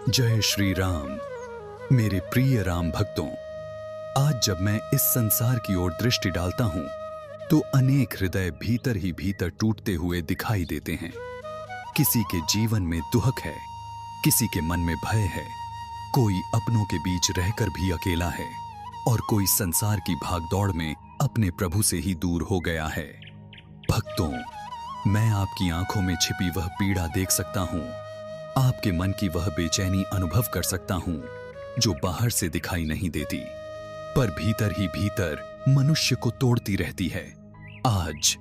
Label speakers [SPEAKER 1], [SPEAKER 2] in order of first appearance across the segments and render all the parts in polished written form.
[SPEAKER 1] जय श्री राम। मेरे प्रिय राम भक्तों, आज जब मैं इस संसार की ओर दृष्टि डालता हूं तो अनेक हृदय भीतर ही भीतर टूटते हुए दिखाई देते हैं। किसी के जीवन में दुहक है, किसी के मन में भय है, कोई अपनों के बीच रहकर भी अकेला है और कोई संसार की भागदौड़ में अपने प्रभु से ही दूर हो गया है। भक्तों, मैं आपकी आंखों में छिपी वह पीड़ा देख सकता हूं, आपके मन की वह बेचैनी अनुभव कर सकता हूं जो बाहर से दिखाई नहीं देती, पर भीतर ही भीतर मनुष्य को तोड़ती रहती है। आज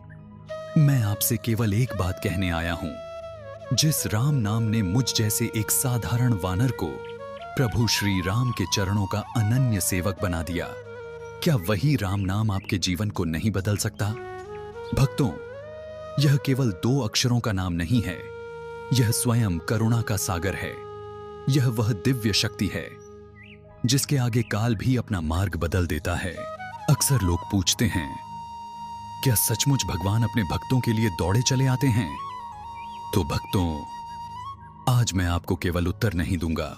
[SPEAKER 1] मैं आपसे केवल एक बात कहने आया हूं। जिस राम नाम ने मुझ जैसे एक साधारण वानर को प्रभु श्री राम के चरणों का अनन्य सेवक बना दिया, क्या वही राम नाम आपके जीवन को नहीं बदल सकता? भक्तों, यह केवल 2 अक्षरों का नाम नहीं है, यह स्वयं करुणा का सागर है। यह वह दिव्य शक्ति है जिसके आगे काल भी अपना मार्ग बदल देता है। अक्सर लोग पूछते हैं, क्या सचमुच भगवान अपने भक्तों के लिए दौड़े चले आते हैं? तो भक्तों, आज मैं आपको केवल उत्तर नहीं दूंगा,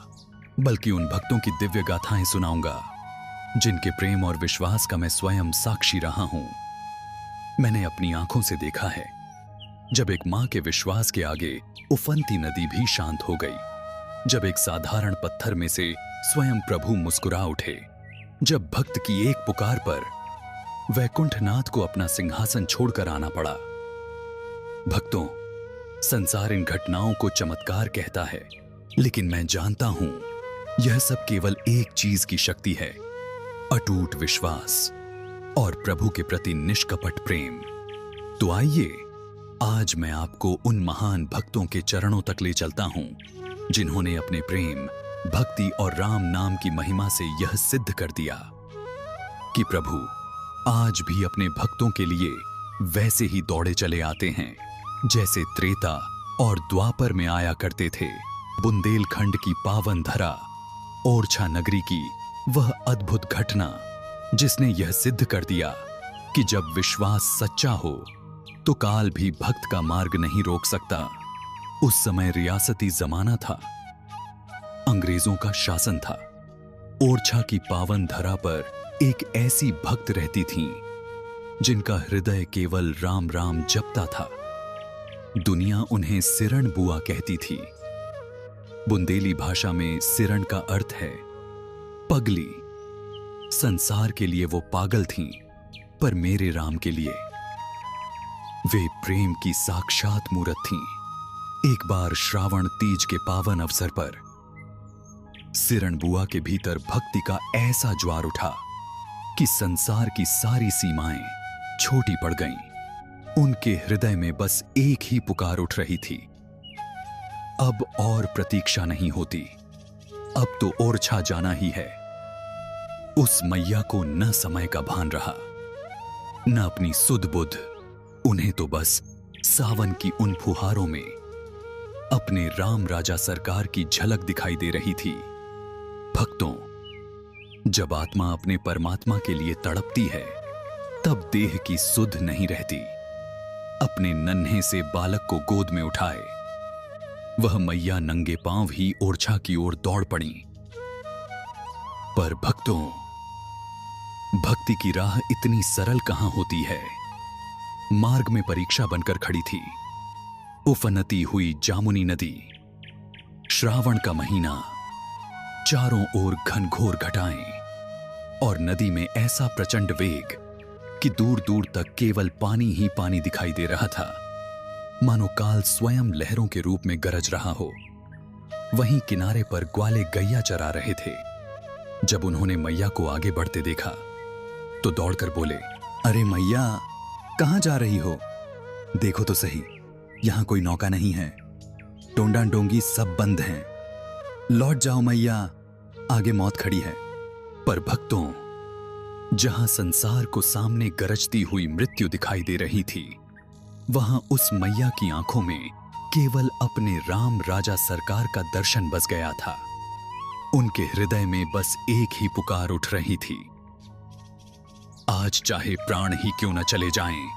[SPEAKER 1] बल्कि उन भक्तों की दिव्य गाथाएं सुनाऊंगा जिनके प्रेम और विश्वास का मैं स्वयं साक्षी रहा हूं। मैंने अपनी आंखों से देखा है जब एक मां के विश्वास के आगे उफनती नदी भी शांत हो गई, जब एक साधारण पत्थर में से स्वयं प्रभु मुस्कुरा उठे, जब भक्त की एक पुकार पर वैकुंठनाथ को अपना सिंहासन छोड़कर आना पड़ा। भक्तों, संसार इन घटनाओं को चमत्कार कहता है, लेकिन मैं जानता हूं यह सब केवल एक चीज की शक्ति है, अटूट विश्वास और प्रभु के प्रति निष्कपट प्रेम। तो आइए आज मैं आपको उन महान भक्तों के चरणों तक ले चलता हूं जिन्होंने अपने प्रेम, भक्ति और राम नाम की महिमा से यह सिद्ध कर दिया कि प्रभु आज भी अपने भक्तों के लिए वैसे ही दौड़े चले आते हैं जैसे त्रेता और द्वापर में आया करते थे। बुंदेलखंड की पावन धरा, ओरछा नगरी की वह अद्भुत घटना जिसने यह सिद्ध कर दिया कि जब विश्वास सच्चा हो तो काल भी भक्त का मार्ग नहीं रोक सकता। उस समय रियासती जमाना था, अंग्रेजों का शासन था। ओरछा की पावन धरा पर एक ऐसी भक्त रहती थीं जिनका हृदय केवल राम राम जपता था। दुनिया उन्हें सिरण बुआ कहती थी। बुंदेली भाषा में सिरण का अर्थ है पगली। संसार के लिए वो पागल थीं, पर मेरे राम के लिए वे प्रेम की साक्षात मूरत थीं। एक बार श्रावण तीज के पावन अवसर पर सिरण बुआ के भीतर भक्ति का ऐसा ज्वार उठा कि संसार की सारी सीमाएं छोटी पड़ गईं। उनके हृदय में बस एक ही पुकार उठ रही थी, अब और प्रतीक्षा नहीं होती, अब तो ओरछा जाना ही है। उस मैया को न समय का भान रहा, न अपनी सुध बुध। उन्हें तो बस सावन की उन फुहारों में अपने राम राजा सरकार की झलक दिखाई दे रही थी। भक्तों, जब आत्मा अपने परमात्मा के लिए तड़पती है तब देह की सुध नहीं रहती। अपने नन्हे से बालक को गोद में उठाए वह मैया नंगे पांव ही ओरछा की ओर दौड़ पड़ी। पर भक्तों, भक्ति की राह इतनी सरल कहां होती है। मार्ग में परीक्षा बनकर खड़ी थी उफनती हुई जामुनी नदी। श्रावण का महीना, चारों ओर घनघोर घटाएं और नदी में ऐसा प्रचंड वेग कि दूर दूर तक केवल पानी ही पानी दिखाई दे रहा था, मानो काल स्वयं लहरों के रूप में गरज रहा हो। वहीं किनारे पर ग्वाले गैया चरा रहे थे। जब उन्होंने मैया को आगे बढ़ते देखा तो दौड़कर बोले, अरे मैया, कहां जा रही हो? देखो तो सही, यहां कोई नौका नहीं है, टोंडा डोंगी सब बंद हैं। लौट जाओ मैया, आगे मौत खड़ी है। पर भक्तों, जहां संसार को सामने गरजती हुई मृत्यु दिखाई दे रही थी, वहां उस मैया की आंखों में केवल अपने राम राजा सरकार का दर्शन बस गया था। उनके हृदय में बस एक ही पुकार उठ रही थी, आज चाहे प्राण ही क्यों न चले जाएं,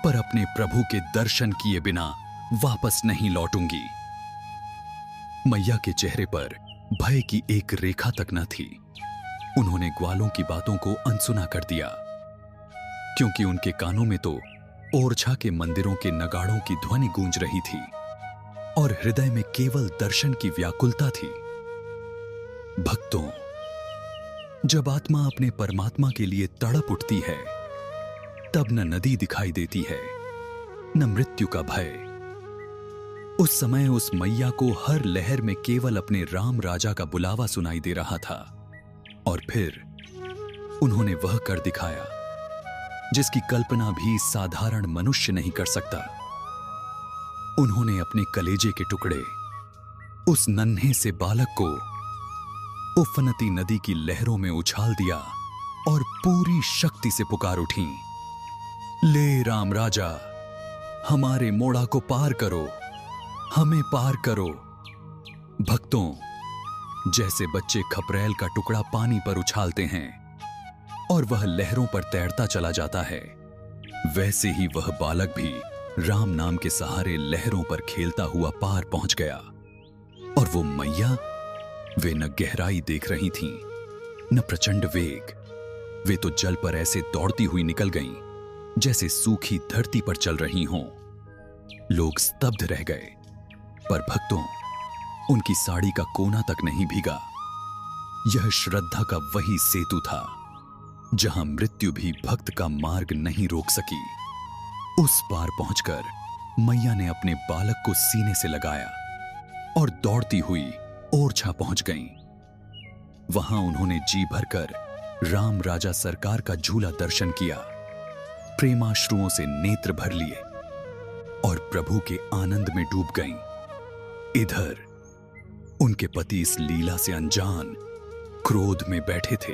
[SPEAKER 1] पर अपने प्रभु के दर्शन किए बिना वापस नहीं लौटूंगी। मैया के चेहरे पर भय की एक रेखा तक न थी। उन्होंने ग्वालों की बातों को अनसुना कर दिया, क्योंकि उनके कानों में तो ओरछा के मंदिरों के नगाड़ों की ध्वनि गूंज रही थी और हृदय में केवल दर्शन की व्याकुलता थी। भक्तों, जब आत्मा अपने परमात्मा के लिए तड़प उठती है, तब न नदी दिखाई देती है, न मृत्यु का भय। उस समय उस मैया को हर लहर में केवल अपने राम राजा का बुलावा सुनाई दे रहा था। और फिर उन्होंने वह कर दिखाया जिसकी कल्पना भी साधारण मनुष्य नहीं कर सकता। उन्होंने अपने कलेजे के टुकड़े उस नन्हे से बालक को उफनती नदी की लहरों में उछाल दिया और पूरी शक्ति से पुकार उठी, ले राम राजा, हमारे मोड़ा को पार करो, हमें पार करो। भक्तों, जैसे बच्चे खपरेल का टुकड़ा पानी पर उछालते हैं और वह लहरों पर तैरता चला जाता है, वैसे ही वह बालक भी राम नाम के सहारे लहरों पर खेलता हुआ पार पहुंच गया। और वो मैया, वे न गहराई देख रही थीं, न प्रचंड वेग। वे तो जल पर ऐसे दौड़ती हुई निकल गईं जैसे सूखी धरती पर चल रही हों। लोग स्तब्ध रह गए, पर भक्तों, उनकी साड़ी का कोना तक नहीं भीगा। यह श्रद्धा का वही सेतु था जहां मृत्यु भी भक्त का मार्ग नहीं रोक सकी। उस पार पहुंचकर मैया ने अपने बालक को सीने से लगाया और दौड़ती हुई ओरछा पहुंच गईं। वहां उन्होंने जी भरकर राम राजा सरकार का झूला दर्शन किया, प्रेमाश्रुओं से नेत्र भर लिए और प्रभु के आनंद में डूब गईं। इधर उनके पति इस लीला से अनजान क्रोध में बैठे थे।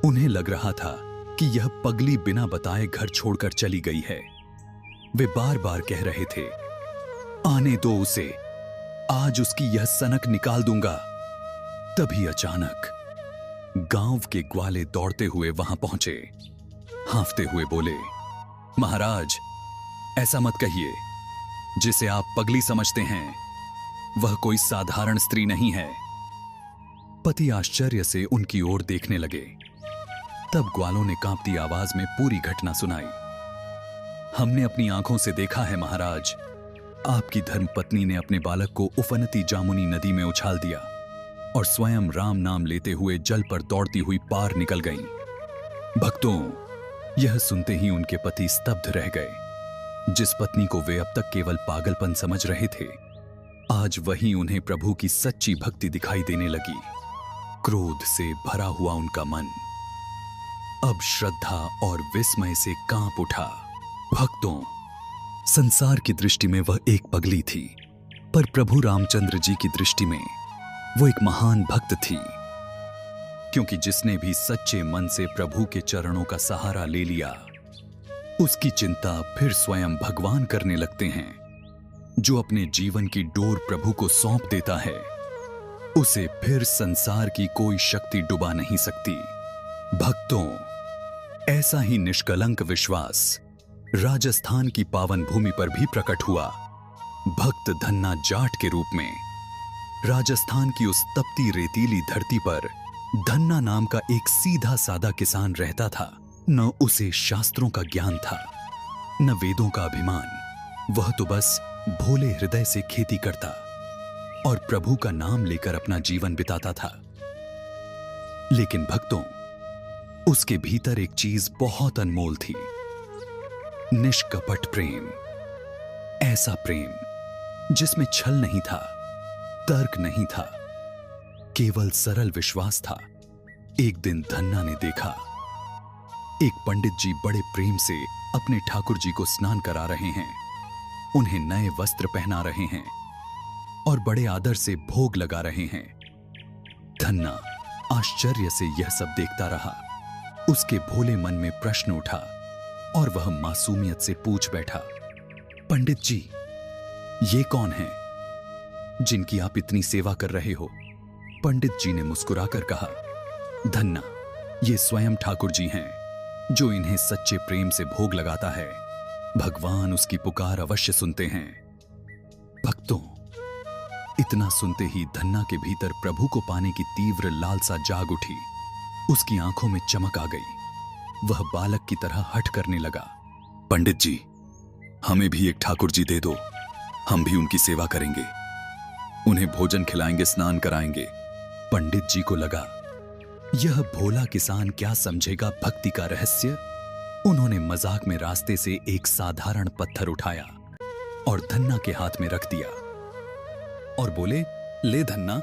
[SPEAKER 1] उन्हें लग रहा था कि यह पगली बिना बताए घर छोड़कर चली गई है। वे बार बार कह रहे थे, आने दो उसे, आज उसकी यह सनक निकाल दूंगा। तभी अचानक गांव के ग्वाले दौड़ते हुए वहां पहुंचे। हांफते हुए बोले, महाराज, ऐसा मत कहिए। जिसे आप पगली समझते हैं वह कोई साधारण स्त्री नहीं है। पति आश्चर्य से उनकी ओर देखने लगे। तब ग्वालों ने कांपती आवाज में पूरी घटना सुनाई। हमने अपनी आंखों से देखा है महाराज, आपकी धर्मपत्नी ने अपने बालक को उफनती जामुनी नदी में उछाल दिया और स्वयं राम नाम लेते हुए जल पर दौड़ती हुई पार निकल गईं। भक्तों, यह सुनते ही उनके पति स्तब्ध रह गए। जिस पत्नी को वे अब तक केवल पागलपन समझ रहे थे, आज वही उन्हें प्रभु की सच्ची भक्ति दिखाई देने लगी। क्रोध से भरा हुआ उनका मन अब श्रद्धा और विस्मय से कांप उठा। भक्तों, संसार की दृष्टि में वह एक पगली थी, पर प्रभु रामचंद्र जी की दृष्टि में वो एक महान भक्त थी। क्योंकि जिसने भी सच्चे मन से प्रभु के चरणों का सहारा ले लिया, उसकी चिंता फिर स्वयं भगवान करने लगते हैं। जो अपने जीवन की डोर प्रभु को सौंप देता है, उसे फिर संसार की कोई शक्ति डुबा नहीं सकती। भक्तों, ऐसा ही निष्कलंक विश्वास राजस्थान की पावन भूमि पर भी प्रकट हुआ। भक्त धन्ना जाट के रूप में राजस्थान की उस तपती रेतीली धरती पर धन्ना नाम का एक सीधा सादा किसान रहता था। न उसे शास्त्रों का ज्ञान था, न वेदों का अभिमान। वह तो बस भोले हृदय से खेती करता और प्रभु का नाम लेकर अपना जीवन बिताता था। लेकिन भक्तों, उसके भीतर एक चीज बहुत अनमोल थी, निष्कपट प्रेम। ऐसा प्रेम जिसमें छल नहीं था, तर्क नहीं था, केवल सरल विश्वास था। एक दिन धन्ना ने देखा, एक पंडित जी बड़े प्रेम से अपने ठाकुर जी को स्नान करा रहे हैं, उन्हें नए वस्त्र पहना रहे हैं और बड़े आदर से भोग लगा रहे हैं। धन्ना आश्चर्य से यह सब देखता रहा। उसके भोले मन में प्रश्न उठा और वह मासूमियत से पूछ बैठा, पंडित जी, ये कौन हैं जिनकी आप इतनी सेवा कर रहे हो? पंडित जी ने मुस्कुराकर कहा, धन्ना, ये स्वयं ठाकुर जी हैं जो इन्हें सच्चे प्रेम से भोग लगाता है। भगवान उसकी पुकार अवश्य सुनते हैं। भक्तों, इतना सुनते ही धन्ना के भीतर प्रभु को पाने की तीव्र लालसा जाग उठी। उसकी आंखों में चमक आ गई। वह बालक की तरह हठ करने लगा। पंडित जी, हमें भी एक ठाकुर जी दे दो, हम भी उनकी सेवा करेंगे, उन्हें भोजन खिलाएंगे, स्नान कराएंगे। पंडित जी को लगा, यह भोला किसान क्या समझेगा भक्ति का रहस्य। उन्होंने मजाक में रास्ते से एक साधारण पत्थर उठाया और धन्ना के हाथ में रख दिया और बोले, ले धन्ना,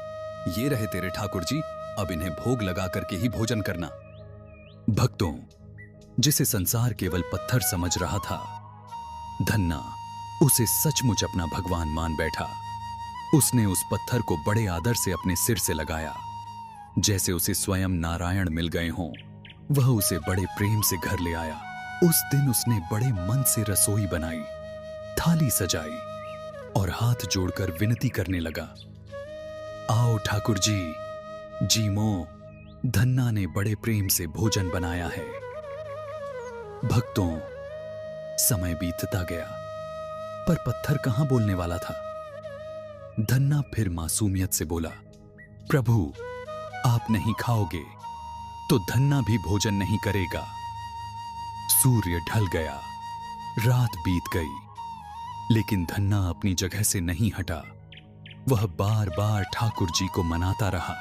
[SPEAKER 1] ये रहे तेरे ठाकुर जी, अब इन्हें भोग लगा करके ही भोजन करना। भक्तों, जिसे संसार केवल पत्थर समझ रहा था, धन्ना उसे सचमुच अपना भगवान मान बैठा। उसने उस पत्थर को बड़े आदर से अपने सिर से लगाया, जैसे उसे स्वयं नारायण मिल गए हों। वह उसे बड़े प्रेम से घर ले आया। उस दिन उसने बड़े मन से रसोई बनाई, थाली सजाई और हाथ जोड़कर विनती करने लगा, आओ ठाकुर जी, जीमो, धन्ना ने बड़े प्रेम से भोजन बनाया है। भक्तों, समय बीतता गया, पर पत्थर कहां बोलने वाला था। धन्ना फिर मासूमियत से बोला, प्रभु, आप नहीं खाओगे तो धन्ना भी भोजन नहीं करेगा। सूर्य ढल गया, रात बीत गई, लेकिन धन्ना अपनी जगह से नहीं हटा। वह बार बार ठाकुर जी को मनाता रहा,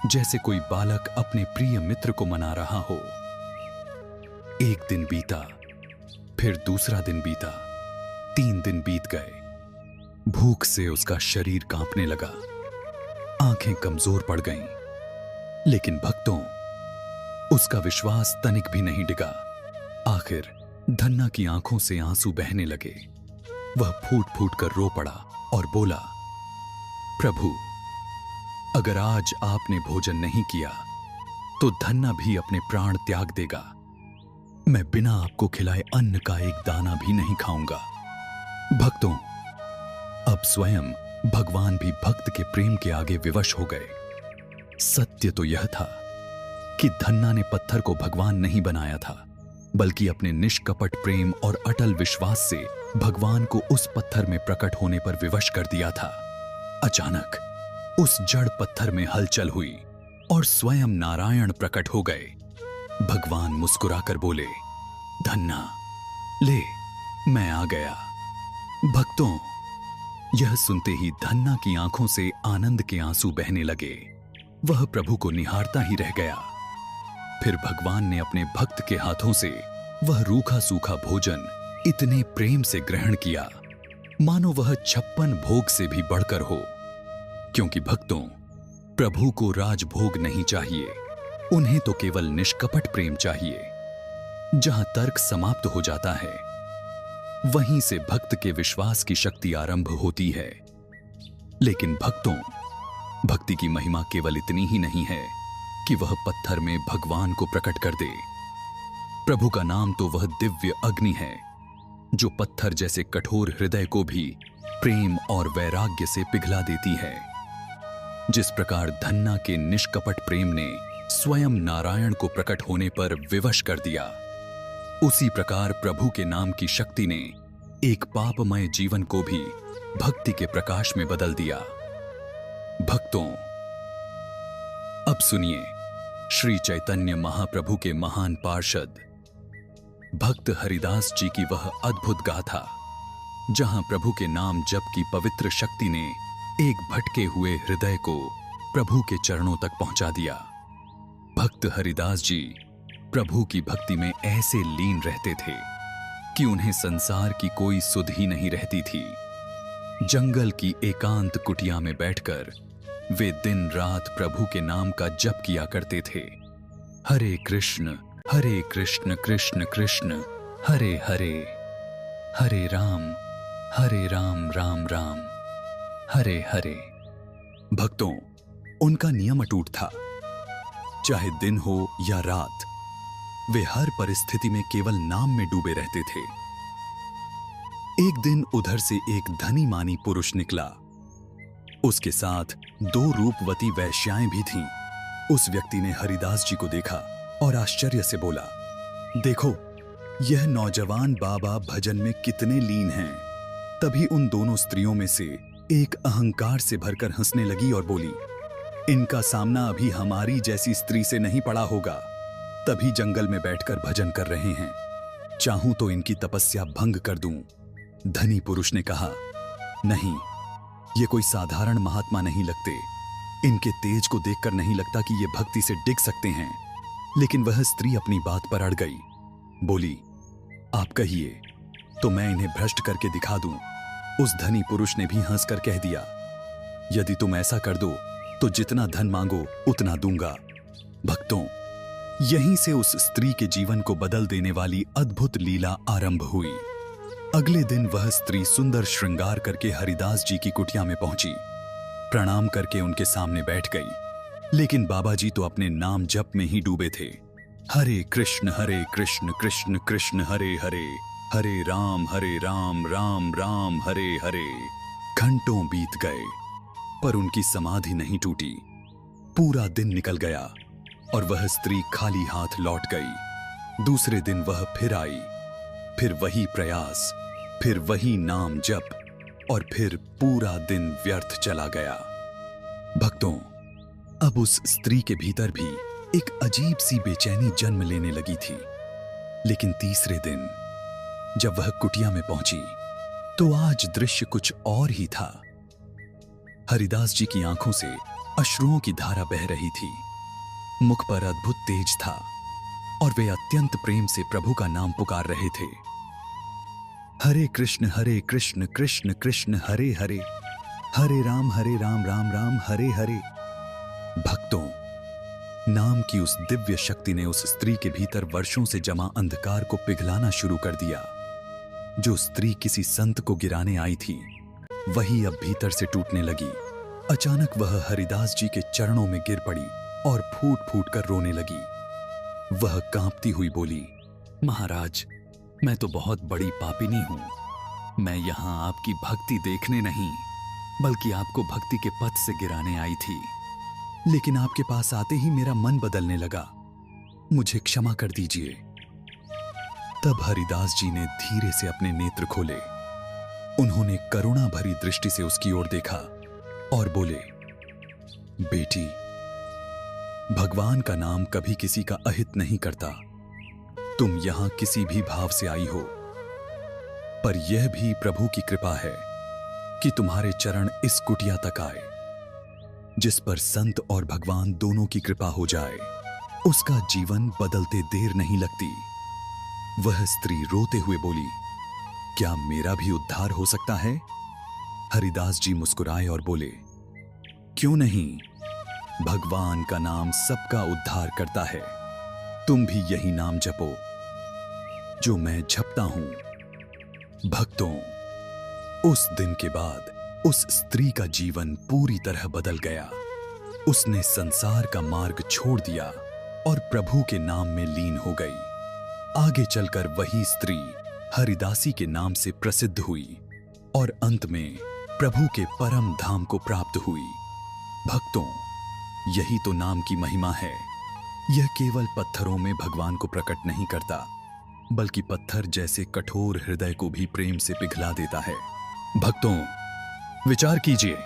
[SPEAKER 1] जैसे कोई बालक अपने प्रिय मित्र को मना रहा हो। एक दिन बीता, फिर दूसरा दिन बीता, 3 दिन बीत गए। भूख से उसका शरीर कांपने लगा, आंखें कमजोर पड़ गईं। लेकिन भक्तों, उसका विश्वास तनिक भी नहीं डिगा। आखिर धन्ना की आंखों से आंसू बहने लगे। वह फूट फूट कर रो पड़ा और बोला, प्रभु, अगर आज आपने भोजन नहीं किया तो धन्ना भी अपने प्राण त्याग देगा। मैं बिना आपको खिलाए अन्न का एक दाना भी नहीं खाऊंगा। भक्तों, अब स्वयं भगवान भी भक्त के प्रेम के आगे विवश हो गए। सत्य तो यह था कि धन्ना ने पत्थर को भगवान नहीं बनाया था, बल्कि अपने निष्कपट प्रेम और अटल विश्वास से भगवान को उस पत्थर में प्रकट होने पर विवश कर दिया था। अचानक उस जड़ पत्थर में हलचल हुई और स्वयं नारायण प्रकट हो गए। भगवान मुस्कुराकर बोले, धन्ना, ले, मैं आ गया। भक्तों, यह सुनते ही धन्ना की आंखों से आनंद के आंसू बहने लगे। वह प्रभु को निहारता ही रह गया। फिर भगवान ने अपने भक्त के हाथों से वह रूखा सूखा भोजन इतने प्रेम से ग्रहण किया, मानो वह 56 भोग से भी बढ़कर हो। क्योंकि भक्तों, प्रभु को राजभोग नहीं चाहिए, उन्हें तो केवल निष्कपट प्रेम चाहिए। जहां तर्क समाप्त हो जाता है, वहीं से भक्त के विश्वास की शक्ति आरंभ होती है। लेकिन भक्तों, भक्ति की महिमा केवल इतनी ही नहीं है कि वह पत्थर में भगवान को प्रकट कर दे। प्रभु का नाम तो वह दिव्य अग्नि है जो पत्थर जैसे कठोर हृदय को भी प्रेम और वैराग्य से पिघला देती है। जिस प्रकार धन्ना के निष्कपट प्रेम ने स्वयं नारायण को प्रकट होने पर विवश कर दिया, उसी प्रकार प्रभु के नाम की शक्ति ने एक पापमय जीवन को भी भक्ति के प्रकाश में बदल दिया। भक्तों, अब सुनिए श्री चैतन्य महाप्रभु के महान पार्षद भक्त हरिदास जी की वह अद्भुत गाथा, जहां प्रभु के नाम जप की पवित्र शक्ति ने एक भटके हुए हृदय को प्रभु के चरणों तक पहुंचा दिया। भक्त हरिदास जी प्रभु की भक्ति में ऐसे लीन रहते थे कि उन्हें संसार की कोई सुध ही नहीं रहती थी। जंगल की एकांत कुटिया में बैठकर वे दिन रात प्रभु के नाम का जप किया करते थे। हरे कृष्ण कृष्ण कृष्ण हरे हरे, हरे राम राम राम हरे हरे। भक्तों, उनका नियम अटूट था। चाहे दिन हो या रात, वे हर परिस्थिति में केवल नाम में डूबे रहते थे। एक दिन उधर से एक धनी मानी पुरुष निकला। उसके साथ 2 रूपवती वैश्याएं भी थीं। उस व्यक्ति ने हरिदास जी को देखा और आश्चर्य से बोला, देखो, यह नौजवान बाबा भजन में कितने लीन हैं। तभी उन दोनों स्त्रियों में से एक अहंकार से भरकर हंसने लगी और बोली, इनका सामना अभी हमारी जैसी स्त्री से नहीं पड़ा होगा, तभी जंगल में बैठकर भजन कर रहे हैं। चाहूं तो इनकी तपस्या भंग कर दूं। धनी पुरुष ने कहा, नहीं, ये कोई साधारण महात्मा नहीं लगते। इनके तेज को देखकर नहीं लगता कि ये भक्ति से डिग सकते हैं। लेकिन वह स्त्री अपनी बात पर अड़ गई। बोली, आप कहिए तो मैं इन्हें भ्रष्ट करके दिखा दूं। उस धनी पुरुष ने भी हंसकर कह दिया, यदि तुम ऐसा कर दो तो जितना धन मांगो उतना दूंगा। भक्तों, यहीं से उस स्त्री के जीवन को बदल देने वाली अद्भुत लीला आरंभ हुई। अगले दिन वह स्त्री सुंदर श्रृंगार करके हरिदास जी की कुटिया में पहुंची। प्रणाम करके उनके सामने बैठ गई। लेकिन बाबा जी तो अपने नाम जप में ही डूबे थे। हरे कृष्ण कृष्ण कृष्ण हरे हरे, हरे राम राम राम हरे हरे। घंटों बीत गए पर उनकी समाधि नहीं टूटी। पूरा दिन निकल गया और वह स्त्री खाली हाथ लौट गई। दूसरे दिन वह फिर आई, फिर वही प्रयास, फिर वही नाम जप और फिर पूरा दिन व्यर्थ चला गया। भक्तों, अब उस स्त्री के भीतर भी एक अजीब सी बेचैनी जन्म लेने लगी थी। लेकिन तीसरे दिन जब वह कुटिया में पहुंची तो आज दृश्य कुछ और ही था। हरिदास जी की आंखों से अश्रुओं की धारा बह रही थी। मुख पर अद्भुत तेज था और वे अत्यंत प्रेम से प्रभु का नाम पुकार रहे थे। हरे कृष्ण कृष्ण कृष्ण हरे हरे, हरे राम राम राम हरे हरे। भक्तों, नाम की उस दिव्य शक्ति ने उस स्त्री के भीतर वर्षों से जमा अंधकार को पिघलाना शुरू कर दिया। जो स्त्री किसी संत को गिराने आई थी, वही अब भीतर से टूटने लगी। अचानक वह हरिदास जी के चरणों में गिर पड़ी और फूट फूट कर रोने लगी। वह कांपती हुई बोली, महाराज, मैं तो बहुत बड़ी पापिनी हूं। मैं यहां आपकी भक्ति देखने नहीं, बल्कि आपको भक्ति के पथ से गिराने आई थी। लेकिन आपके पास आते ही मेरा मन बदलने लगा। मुझे क्षमा कर दीजिए। तब हरिदास जी ने धीरे से अपने नेत्र खोले। उन्होंने करुणा भरी दृष्टि से उसकी ओर देखा और बोले, बेटी, भगवान का नाम कभी किसी का अहित नहीं करता। तुम यहां किसी भी भाव से आई हो, पर यह भी प्रभु की कृपा है कि तुम्हारे चरण इस कुटिया तक आए। जिस पर संत और भगवान दोनों की कृपा हो जाए, उसका जीवन बदलते देर नहीं लगती। वह स्त्री रोते हुए बोली, क्या मेरा भी उद्धार हो सकता है? हरिदास जी मुस्कुराए और बोले, क्यों नहीं, भगवान का नाम सबका उद्धार करता है। तुम भी यही नाम जपो जो मैं जपता हूं। भक्तों, उस दिन के बाद उस स्त्री का जीवन पूरी तरह बदल गया। उसने संसार का मार्ग छोड़ दिया और प्रभु के नाम में लीन हो गई। आगे चलकर वही स्त्री हरिदासी के नाम से प्रसिद्ध हुई और अंत में प्रभु के परम धाम को प्राप्त हुई। भक्तों, यही तो नाम की महिमा है। यह केवल पत्थरों में भगवान को प्रकट नहीं करता, बल्कि पत्थर जैसे कठोर हृदय को भी प्रेम से पिघला देता है। भक्तों, विचार कीजिए,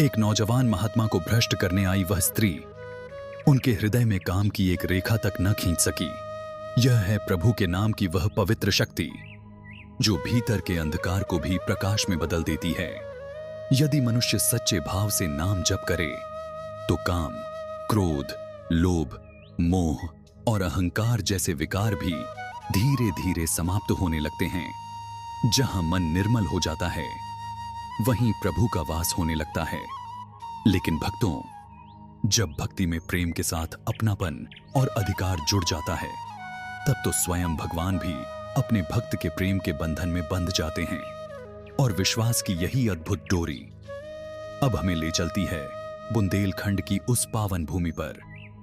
[SPEAKER 1] एक नौजवान महात्मा को भ्रष्ट करने आई वह स्त्री उनके हृदय में काम की एक रेखा तक न खींच सकी। यह है प्रभु के नाम की वह पवित्र शक्ति जो भीतर के अंधकार को भी प्रकाश में बदल देती है। यदि मनुष्य सच्चे भाव से नाम जप करे तो काम, क्रोध, लोभ, मोह और अहंकार जैसे विकार भी धीरे धीरे समाप्त होने लगते हैं। जहां मन निर्मल हो जाता है, वहीं प्रभु का वास होने लगता है। लेकिन भक्तों, जब भक्ति में प्रेम के साथ अपनापन और अधिकार जुड़ जाता है, तब तो स्वयं भगवान भी अपने भक्त के प्रेम के बंधन में बंध जाते हैं। और विश्वास की यही अद्भुत डोरी अब हमें ले चलती है बुंदेलखंड की उस पावन भूमि पर,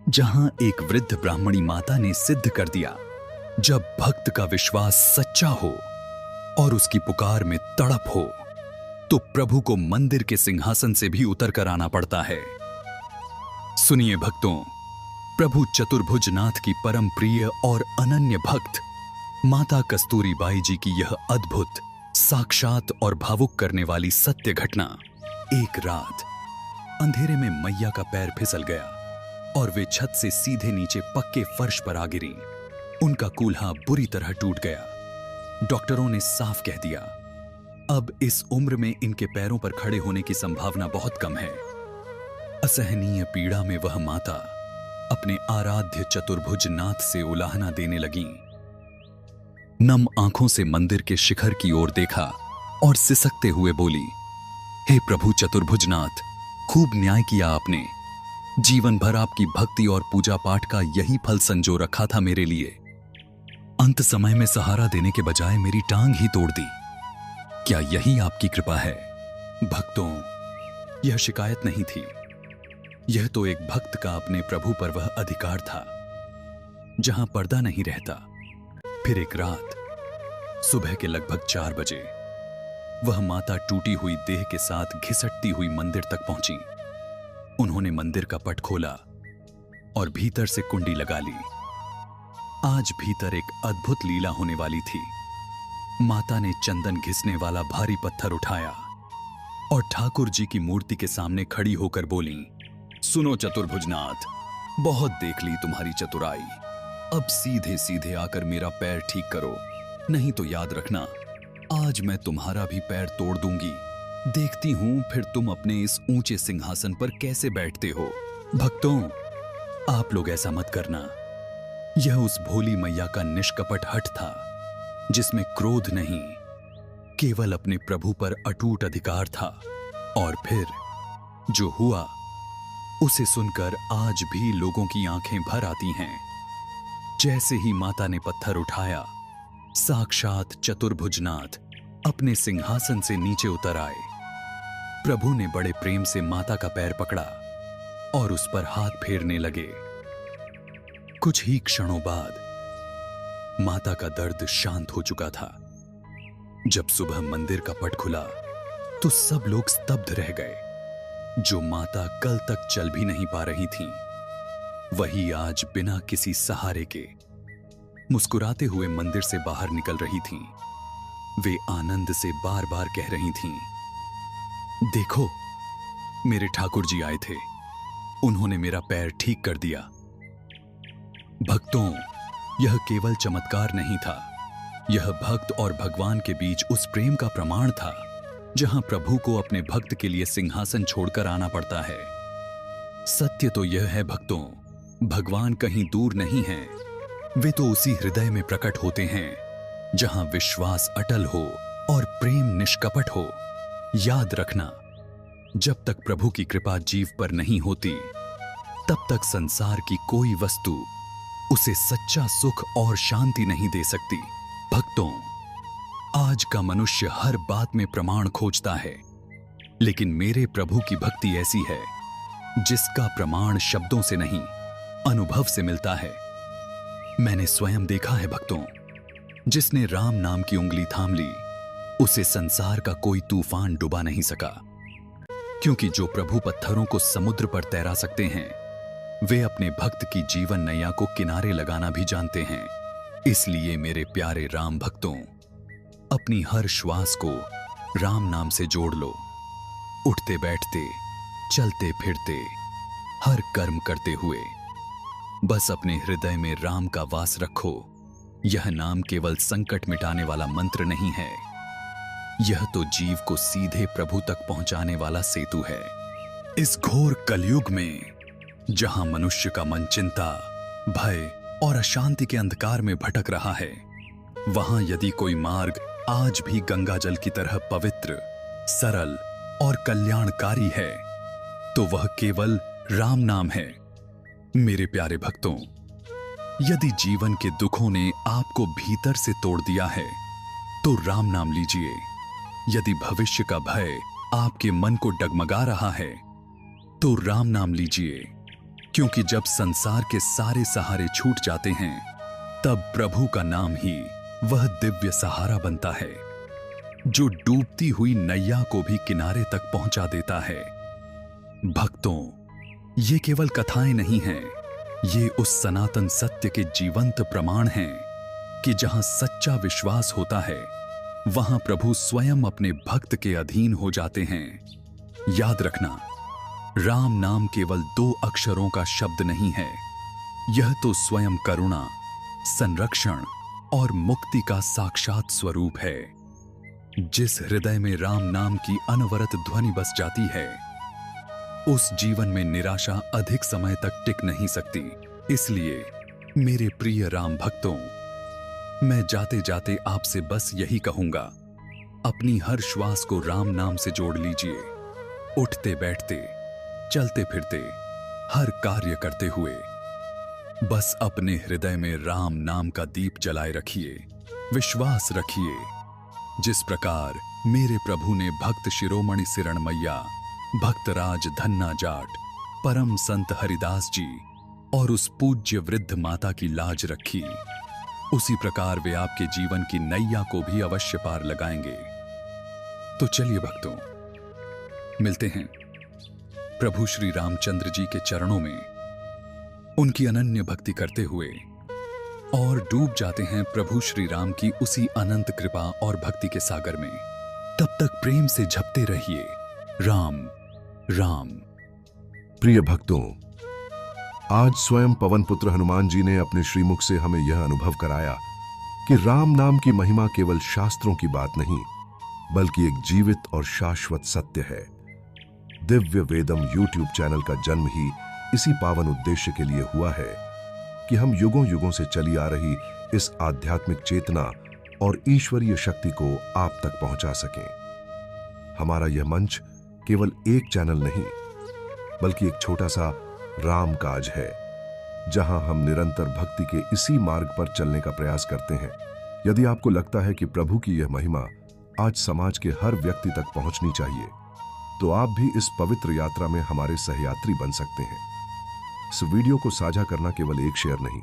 [SPEAKER 1] जहां एक वृद्ध ब्राह्मणी माता ने सिद्ध कर दिया, जब भक्त का विश्वास सच्चा हो और उसकी पुकार में तड़प हो, तो प्रभु को मंदिर के सिंहासन से भी उतर कर आना पड़ता है। सुनिए भक्तों, प्रभु चतुर्भुज नाथ की परम प्रिय और अनन्य भक्त माता कस्तूरी बाई जी की यह अद्भुत साक्षात और भावुक करने वाली सत्य घटना। एक रात अंधेरे में मैया का पैर फिसल गया और वे छत से सीधे नीचे पक्के फर्श पर आ गिरी। उनका कूल्हा बुरी तरह टूट गया। डॉक्टरों ने साफ कह दिया, अब इस उम्र में इनके पैरों पर खड़े होने की संभावना बहुत कम है। असहनीय पीड़ा में वह माता अपने आराध्य चतुर्भुज नाथ से उलाहना देने लगीं। नम आंखों से मंदिर के शिखर की ओर देखा और सिसकते हुए बोली, हे प्रभु चतुर्भुजनाथ, खूब न्याय किया आपने। जीवन भर आपकी भक्ति और पूजा पाठ का यही फल संजो रखा था मेरे लिए। अंत समय में सहारा देने के बजाय मेरी टांग ही तोड़ दी। क्या यही आपकी कृपा है? भक्तों, यह शिकायत नहीं थी। यह तो एक भक्त का अपने प्रभु पर वह अधिकार था जहां पर्दा नहीं रहता। फिर एक रात सुबह के लगभग 4 बजे वह माता टूटी हुई देह के साथ घिसटती हुई मंदिर तक पहुंची। उन्होंने मंदिर का पट खोला और भीतर से कुंडी लगा ली। आज भीतर एक अद्भुत लीला होने वाली थी। माता ने चंदन घिसने वाला भारी पत्थर उठाया और ठाकुर जी की मूर्ति के सामने खड़ी होकर बोली, सुनो चतुर्भुजनाथ, बहुत देख ली तुम्हारी चतुराई। अब सीधे सीधे आकर मेरा पैर ठीक करो, नहीं तो याद रखना आज मैं तुम्हारा भी पैर तोड़ दूंगी। देखती हूं फिर तुम अपने इस ऊंचे सिंहासन पर कैसे बैठते हो। भक्तों, आप लोग ऐसा मत करना। यह उस भोली मैया का निष्कपट हठ था जिसमें क्रोध नहीं, केवल अपने प्रभु पर अटूट अधिकार था। और फिर जो हुआ उसे सुनकर आज भी लोगों की आंखें भर आती हैं। जैसे ही माता ने पत्थर उठाया, साक्षात चतुर्भुजनाथ अपने सिंहासन से नीचे उतर आए। प्रभु ने बड़े प्रेम से माता का पैर पकड़ा और उस पर हाथ फेरने लगे। कुछ ही क्षणों बाद माता का दर्द शांत हो चुका था। जब सुबह मंदिर का पट खुला तो सब लोग स्तब्ध रह गए। जो माता कल तक चल भी नहीं पा रही थीं, वही आज बिना किसी सहारे के मुस्कुराते हुए मंदिर से बाहर निकल रही थीं। वे आनंद से बार बार कह रही थीं, देखो, मेरे ठाकुर जी आए थे, उन्होंने मेरा पैर ठीक कर दिया। भक्तों, यह केवल चमत्कार नहीं था, यह भक्त और भगवान के बीच उस प्रेम का प्रमाण था जहां प्रभु को अपने भक्त के लिए सिंहासन छोड़कर आना पड़ता है। सत्य तो यह है भक्तों, भगवान कहीं दूर नहीं है, वे तो उसी हृदय में प्रकट होते हैं जहां विश्वास अटल हो और प्रेम निष्कपट हो। याद रखना, जब तक प्रभु की कृपा जीव पर नहीं होती, तब तक संसार की कोई वस्तु उसे सच्चा सुख और शांति नहीं दे सकती। भक्तों, आज का मनुष्य हर बात में प्रमाण खोजता है, लेकिन मेरे प्रभु की भक्ति ऐसी है जिसका प्रमाण शब्दों से नहीं, अनुभव से मिलता है। मैंने स्वयं देखा है भक्तों, जिसने राम नाम की उंगली थाम ली, उसे संसार का कोई तूफान डुबा नहीं सका। क्योंकि जो प्रभु पत्थरों को समुद्र पर तैरा सकते हैं, वे अपने भक्त की जीवन नैया को किनारे लगाना भी जानते हैं। इसलिए मेरे प्यारे राम भक्तों, अपनी हर श्वास को राम नाम से जोड़ लो। उठते बैठते, चलते फिरते, हर कर्म करते हुए बस अपने हृदय में राम का वास रखो। यह नाम केवल संकट मिटाने वाला मंत्र नहीं है, यह तो जीव को सीधे प्रभु तक पहुंचाने वाला सेतु है। इस घोर कलयुग में जहां मनुष्य का मन चिंता, भय और अशांति के अंधकार में भटक रहा है, वहां यदि कोई मार्ग आज भी गंगा जल की तरह पवित्र, सरल और कल्याणकारी है, तो वह केवल राम नाम है। मेरे प्यारे भक्तों, यदि जीवन के दुखों ने आपको भीतर से तोड़ दिया है, तो राम नाम लीजिए। यदि भविष्य का भय आपके मन को डगमगा रहा है, तो राम नाम लीजिए। क्योंकि जब संसार के सारे सहारे छूट जाते हैं, तब प्रभु का नाम ही वह दिव्य सहारा बनता है, जो डूबती हुई नैया को भी किनारे तक पहुंचा देता है। भक्तों, ये केवल कथाएं नहीं हैं, ये उस सनातन सत्य के जीवंत प्रमाण हैं कि जहां सच्चा विश्वास होता है, वहां प्रभु स्वयं अपने भक्त के अधीन हो जाते हैं। याद रखना, राम नाम केवल 2 अक्षरों का शब्द नहीं है, यह तो स्वयं करुणा, संरक्षण और मुक्ति का साक्षात स्वरूप है। जिस हृदय में राम नाम की अनवरत ध्वनि बस जाती है, उस जीवन में निराशा अधिक समय तक टिक नहीं सकती। इसलिए मेरे प्रिय राम भक्तों, मैं जाते जाते आपसे बस यही कहूंगा, अपनी हर श्वास को राम नाम से जोड़ लीजिए। उठते बैठते, चलते फिरते, हर कार्य करते हुए बस अपने हृदय में राम नाम का दीप जलाए रखिए। विश्वास रखिए, जिस प्रकार मेरे प्रभु ने भक्त शिरोमणि सिरण मैया, भक्तराज धन्ना जाट, परम संत हरिदास जी और उस पूज्य वृद्ध माता की लाज रखी, उसी प्रकार वे आपके जीवन की नैया को भी अवश्य पार लगाएंगे। तो चलिए भक्तों, मिलते हैं प्रभु श्री रामचंद्र जी के चरणों में, उनकी अनन्य भक्ति करते हुए, और डूब जाते हैं प्रभु श्री राम की उसी अनंत कृपा और भक्ति के सागर में। तब तक प्रेम से जपते रहिए, राम राम।
[SPEAKER 2] प्रिय भक्तों, आज स्वयं पवन पुत्र हनुमान जी ने अपने श्रीमुख से हमें यह अनुभव कराया कि राम नाम की महिमा केवल शास्त्रों की बात नहीं, बल्कि एक जीवित और शाश्वत सत्य है। दिव्य वेदम यूट्यूब चैनल का जन्म ही इसी पावन उद्देश्य के लिए हुआ है कि हम युगों युगों से चली आ रही इस आध्यात्मिक चेतना और ईश्वरीय शक्ति को आप तक पहुंचा सकें। हमारा यह मंच केवल एक चैनल नहीं, बल्कि एक छोटा सा राम काज है, जहां हम निरंतर भक्ति के इसी मार्ग पर चलने का प्रयास करते हैं। यदि आपको लगता है कि प्रभु की यह महिमा आज समाज के हर व्यक्ति तक पहुंचनी चाहिए, तो आप भी इस पवित्र यात्रा में हमारे सहयात्री बन सकते हैं। इस वीडियो को साझा करना केवल एक शेयर नहीं,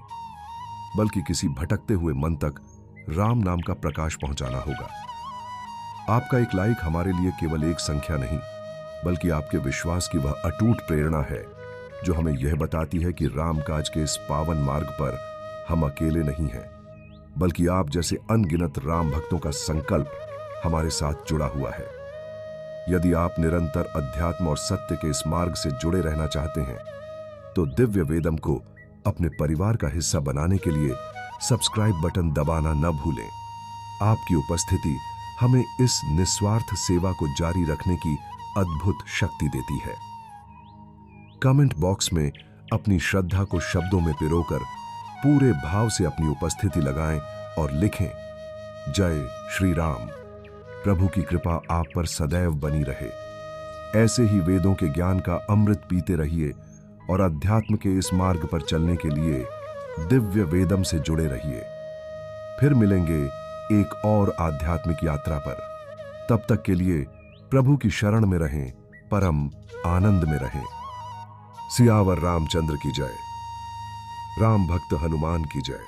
[SPEAKER 2] बल्कि किसी भटकते हुए मन तक राम नाम का प्रकाश पहुंचाना होगा। आपका एक लाइक हमारे लिए केवल एक संख्या नहीं, बल्कि आपके विश्वास की वह अटूट प्रेरणा है जो हमें यह बताती है कि रामकाज के इस पावन मार्ग पर हम अकेले नहीं हैं, बल्कि आप जैसे अनगिनत राम भक्तों का संकल्प हमारे साथ जुड़ा हुआ है। यदि आप निरंतर अध्यात्म और सत्य के इस मार्ग से जुड़े रहना चाहते हैं, तो दिव्य वेदम को अपने परिवार का हिस्सा बनाने के लिए सब्सक्राइब बटन दबाना न भूलें। आपकी उपस्थिति हमें इस निस्वार्थ सेवा को जारी रखने की अद्भुत शक्ति देती है। कमेंट बॉक्स में अपनी श्रद्धा को शब्दों में पिरोकर पूरे भाव से अपनी उपस्थिति लगाएं और लिखें, जय श्री राम। प्रभु की कृपा आप पर सदैव बनी रहे। ऐसे ही वेदों के ज्ञान का अमृत पीते रहिए और अध्यात्म के इस मार्ग पर चलने के लिए दिव्य वेदम से जुड़े रहिए। फिर मिलेंगे एक और आध्यात्मिक यात्रा पर। तब तक के लिए प्रभु की शरण में रहें, परम आनंद में रहें। सियावर रामचंद्र की जय। राम भक्त हनुमान की जय।